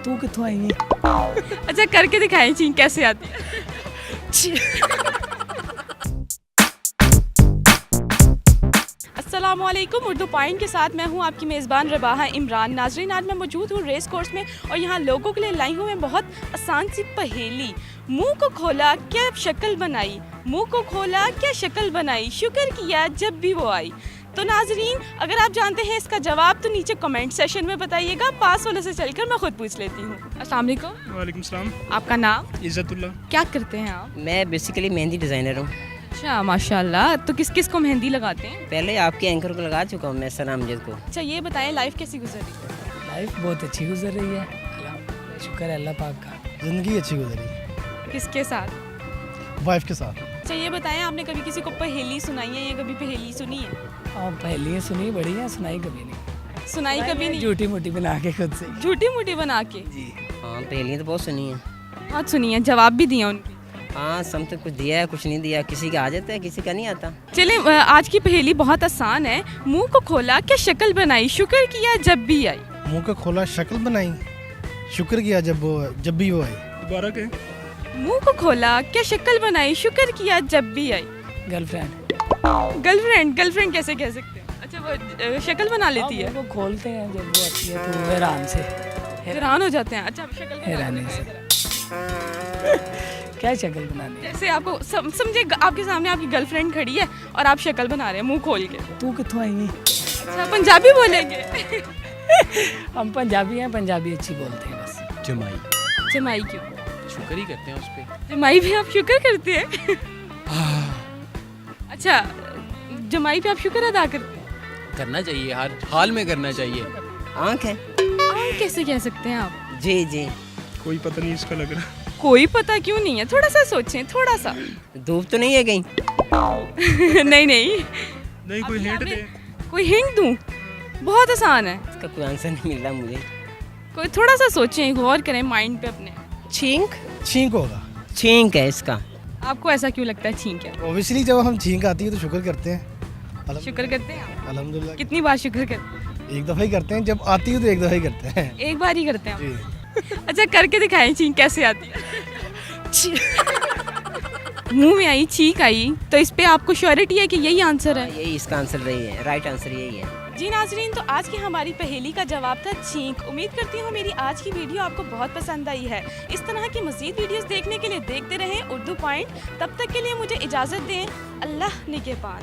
तू कितों आई है? अच्छा करके दिखाएं छींक कैसे आती है। अस्सलामुअलैकुम, उर्दू पॉइंट के साथ मैं हूं आपकी मेज़बान रबाहा इमरान। नाज़रीन, आज मैं मौजूद हूं रेस कोर्स में और यहां लोगों के लिए लाई हूं मैं बहुत आसान सी पहेली। मुंह को खोला क्या शक्ल बनाई, मुंह को खोला क्या शक्ल बनाई, शुक्र किया जब भी वो आई। तो नाजरीन, अगर आप जानते हैं इसका जवाब तो नीचे कमेंट सेशन में बताइएगा। पास वालों से चलकर मैं खुद पूछ लेती हूँ। अस्सलाम वालेकुम। वालेकुम सलाम। आपका नाम? इज़्ज़तुल्ला। क्या करते हैं आप? मैं बेसिकली मेहंदी डिज़ाइनर हूँ। अच्छा माशाल्लाह। तो किस किस को मेहंदी लगाते हैं? पहले आपके एंकर को लगा चुका हूँ मैं, सलाम अमजद को। अच्छा ये बताएं, लाइफ कैसी गुजरी? लाइफ बहुत अच्छी गुजर रही है, शुक्र है अल्लाह पाक का। ज़िंदगी अच्छी गुजरी, किसके साथ? वाइफ के साथ। अच्छा ये बताएं, आपने कभी किसी को पहेली सुनाई है या कभी पहेली सुनी है? और पहली सुनी बड़ी है, सुनाई कभी नहीं। सुनाई कभी नहीं? झूठी मूठी बना के खुद से। झूठी मूठी बना के? जी हाँ, पहले तो बहुत सुनी है। बहुत सुनी है, जवाब भी दिया उनकी। हाँ, समथिंग कुछ दिया है, कुछ नहीं दिया। किसी का आ जाता है, किसी का नहीं आता। चले, आज की पहेली बहुत आसान है। मुंह को खोला क्या शक्ल बनाई, शुक्र किया जब भी आई। मुंह को खोला शक्ल बनाई, शुक्र किया जब भी वो आई। दोबारा के मुंह को खोला क्या शक्ल बनाई, शुक्र किया जब भी आई। गर्लफ्रेंड। गर्लफ्रेंड? गर्लफ्रेंड कैसे कह सकते हैं? अच्छा वो शक्ल बना लेती है? वो खोलते हैं जब वो आती है तो हैरान से, हैरान हो जाते हैं। अच्छा शक्ल बना हैरानी लेते से। हैं। क्या शक्ल बनानी है? जैसे आपको समझे, आपके सामने आपकी गर्लफ्रेंड खड़ी है और आप शक्ल बना रहे हैं मुंह खोल के। तू कितों आई है? अच्छा पंजाबी बोलेंगे? हम पंजाबी हैं, पंजाबी अच्छी बोलते हैं बस। जमाई जमाई क्यों? शुक्र ही करते हैं उस पे। जमाई भी आप शुक्र करते हैं? अच्छा जमाई पे आप शुक्र अदा करते हैं? करना चाहिए, हर हाल में करना चाहिए। आँख है। आप कैसे कह सकते हैं आप? जी जी। कोई पता नहीं इसका लग रहा। कोई पता क्यों नहीं है? थोड़ा सा सोचें, थोड़ा सा। धूप तो नहीं है कहीं? नहीं नहीं, नहीं, कोई हिंट दे। कोई हिंट दूं? बहुत आसान है, इसका कोई आंसर नहीं मिल रहा मुझे। कोई थोड़ा सा सोचें, गौर करें माइंड पे अपने। छींक। छींक होगा। छींक है इसका। आपको ऐसा क्यों लगता है छींक है? ओबियसली जब हम छींक आती है तो शुक्र करते हैं। शुक्र करते हैं आप? अल्हम्दुलिल्लाह। कितनी बार शुक्र करते हैं? एक दफ़ा ही करते हैं, जब आती है तो एक दफ़ा ही करते हैं। एक बार ही करते हैं आप? जी। अच्छा करके दिखाएं छींक कैसे आती है। मुंह में आई, छींक आई, तो इस पे आपको श्योरिटी है कि यही आंसर है? यही इसका आंसर रही है, राइट आंसर यही है। जी नाजरीन, तो आज की हमारी पहेली का जवाब था छींक। उम्मीद करती हूँ मेरी आज की वीडियो आपको बहुत पसंद आई है। इस तरह की मज़ीद वीडियोस देखने के लिए देखते रहें उर्दू पॉइंट। तब तक के लिए मुझे इजाज़त दें। अल्लाह निगहबान।